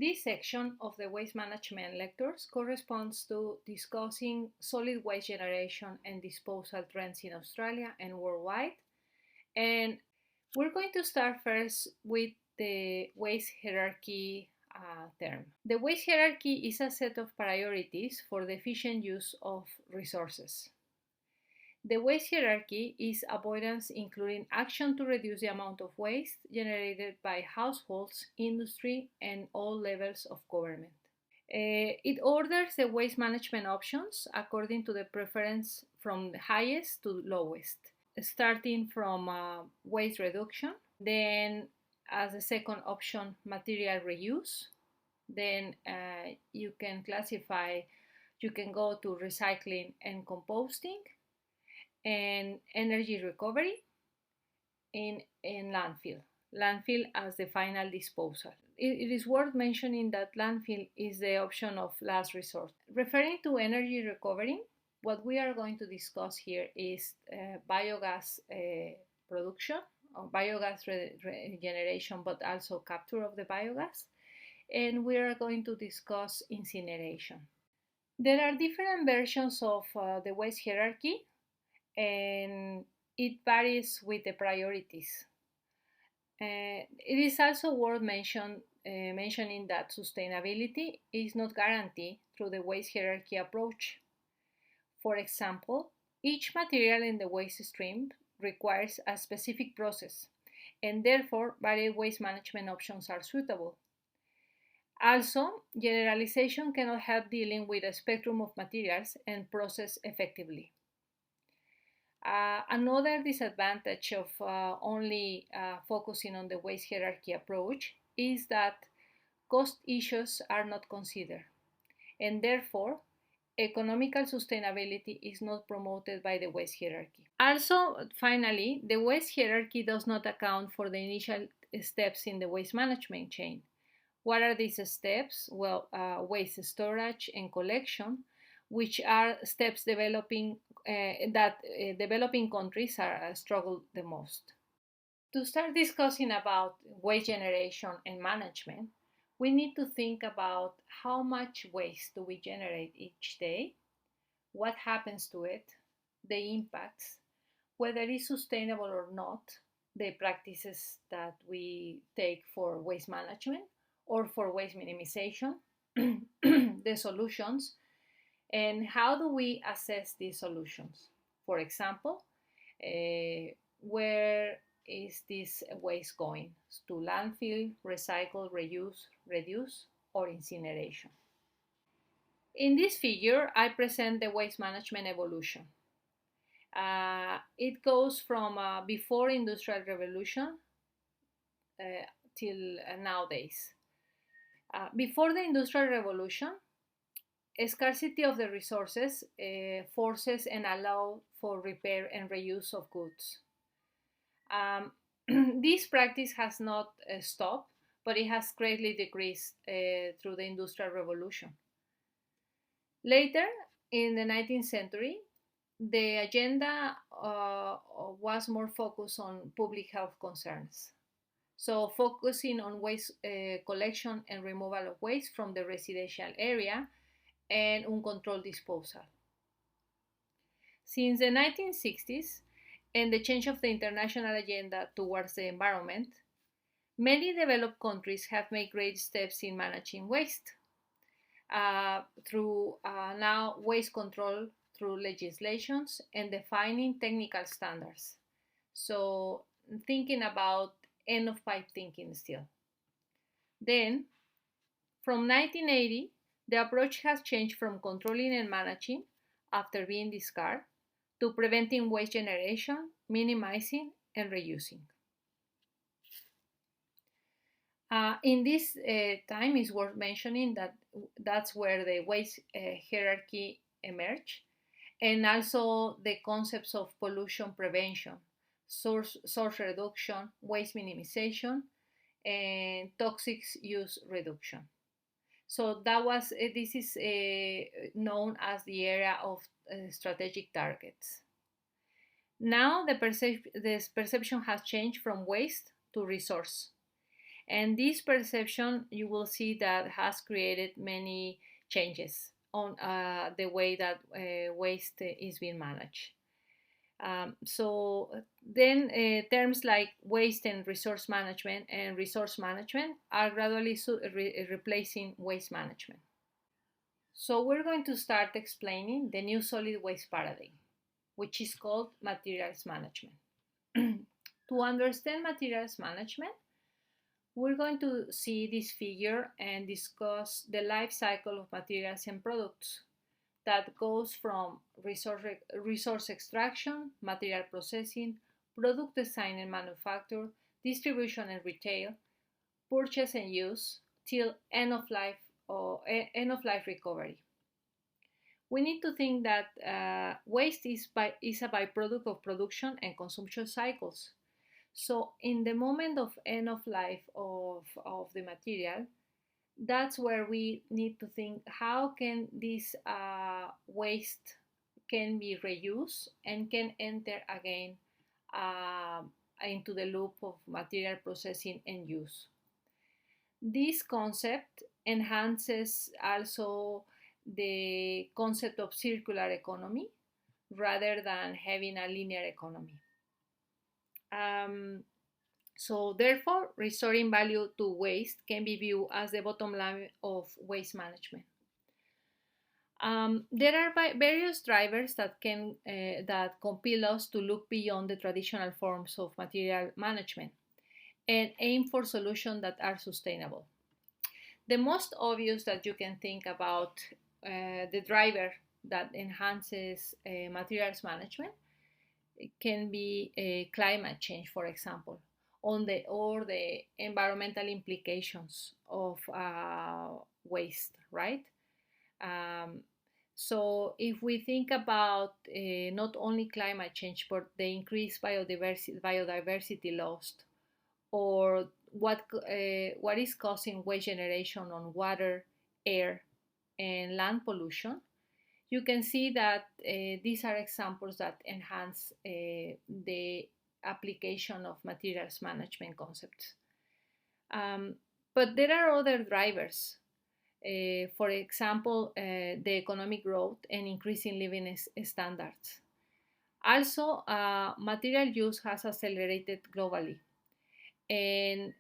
This section of the waste management lectures corresponds to discussing solid waste generation and disposal trends in Australia and worldwide. And we're going to start first with the waste hierarchy term. The waste hierarchy is a set of priorities for the efficient use of resources. The waste hierarchy is avoidance, including action to reduce the amount of waste generated by households, industry, and all levels of government. It orders the waste management options according to the preference from the highest to lowest, starting from waste reduction, then as a second option, material reuse. Then you can go to recycling and composting, and energy recovery in landfill. Landfill as the final disposal. It is worth mentioning that landfill is the option of last resort. Referring to energy recovery, what we are going to discuss here is biogas production, or biogas regeneration, but also capture of the biogas. And we are going to discuss incineration. There are different versions of the waste hierarchy, and it varies with the priorities. It is also worth mentioning that sustainability is not guaranteed through the waste hierarchy approach. For example, each material in the waste stream requires a specific process, and therefore varied waste management options are suitable. Also, generalization cannot help dealing with a spectrum of materials and process effectively. Another disadvantage of only focusing on the waste hierarchy approach is that cost issues are not considered, and therefore economical sustainability is not promoted by the waste hierarchy. Also, finally, the waste hierarchy does not account for the initial steps in the waste management chain. What are these steps? Well, waste storage and collection, which are steps developing countries are struggle the most. To start discussing about waste generation and management, we need to think about how much waste do we generate each day, what happens to it, the impacts, whether it's sustainable or not, the practices that we take for waste management or for waste minimization, the solutions, and how do we assess these solutions? For example, where is this waste going? To landfill, recycle, reuse, reduce, or incineration? In this figure, I present the waste management evolution. It goes from before Industrial Revolution till nowadays. Before the Industrial Revolution, a scarcity of the resources forces and allows for repair and reuse of goods. This practice has not stopped, but it has greatly decreased through the Industrial Revolution. Later, in the 19th century, the agenda was more focused on public health concerns. So focusing on waste collection and removal of waste from the residential area and uncontrolled disposal. Since the 1960s and the change of the international agenda towards the environment, many developed countries have made great steps in managing waste through now waste control through legislations and defining technical standards. So thinking about end-of-pipe thinking still. Then, from 1980, the approach has changed from controlling and managing after being discarded to preventing waste generation, minimizing, and reusing. In this time, it's worth mentioning that that's where the waste hierarchy emerged, and also the concepts of pollution prevention, source reduction, waste minimization, and toxic use reduction. So this is known as the era of strategic targets. Now the perception has changed from waste to resource. And this perception, you will see that has created many changes on the way that waste is being managed. So then terms like waste and resource management are gradually replacing waste management. So we're going to start explaining the new solid waste paradigm, which is called materials management. To understand materials management, we're going to see this figure and discuss the life cycle of materials and products that goes from resource extraction, material processing, product design and manufacture, distribution and retail, purchase and use, till end of life or end of life recovery. We need to think that waste is a byproduct of production and consumption cycles. So in the moment of end of life of the material, that's where we need to think how can this waste can be reused and can enter again into the loop of material processing and use. This concept enhances also the concept of circular economy rather than having a linear economy. So therefore, restoring value to waste can be viewed as the bottom line of waste management. There are various drivers that can that compel us to look beyond the traditional forms of material management and aim for solutions that are sustainable. The most obvious that you can think about the driver that enhances materials management can be climate change, for example, or the environmental implications of waste, right? So if we think about not only climate change, but the increased biodiversity lost, or what is causing waste generation on water, air, and land pollution, you can see that these are examples that enhance the application of materials management concepts. But there are other drivers. For example, the economic growth and increasing living standards. Also, material use has accelerated globally, and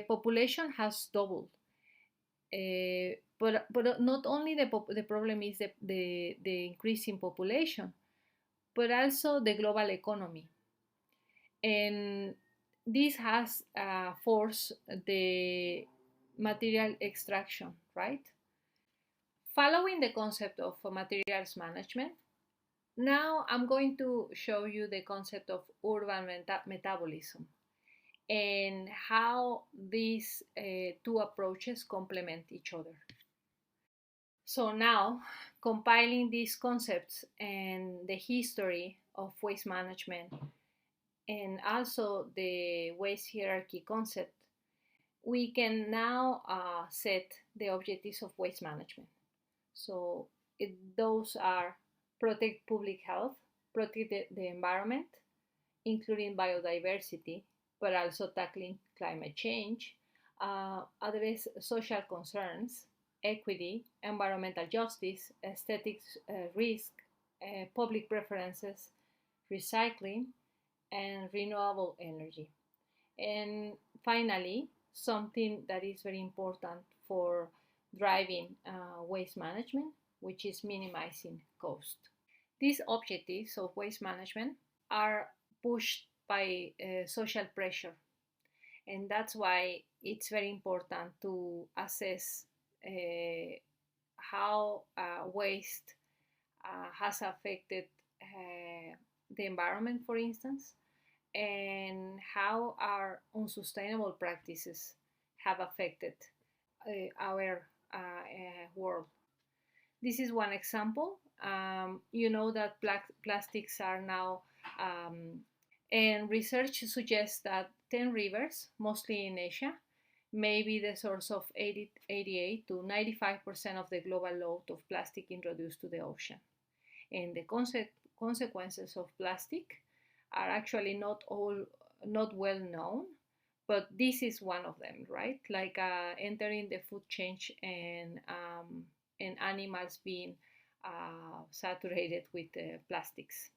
population has doubled. But not only the problem is the increase in population, but also the global economy. And this has forced the material extraction, right? Following the concept of materials management, now I'm going to show you the concept of urban metabolism and how these two approaches complement each other. So now, compiling these concepts and the history of waste management and also the waste hierarchy concept, we can now set the objectives of waste management. So those are protect public health, protect the environment, including biodiversity, but also tackling climate change, address social concerns, equity, environmental justice, aesthetics risk, public preferences, recycling, and renewable energy. And finally, something that is very important for driving waste management, which is minimizing cost. These objectives of waste management are pushed by social pressure, and that's why it's very important to assess how waste has affected the environment, for instance, and how our unsustainable practices have affected our world. This is one example. You know that plastics are now, and research suggests that 10 rivers, mostly in Asia, may be the source of 88 to 95% of the global load of plastic introduced to the ocean. And the consequences of plastic are actually not well known, but this is one of them, right? Like entering the food chain and animals being saturated with plastics.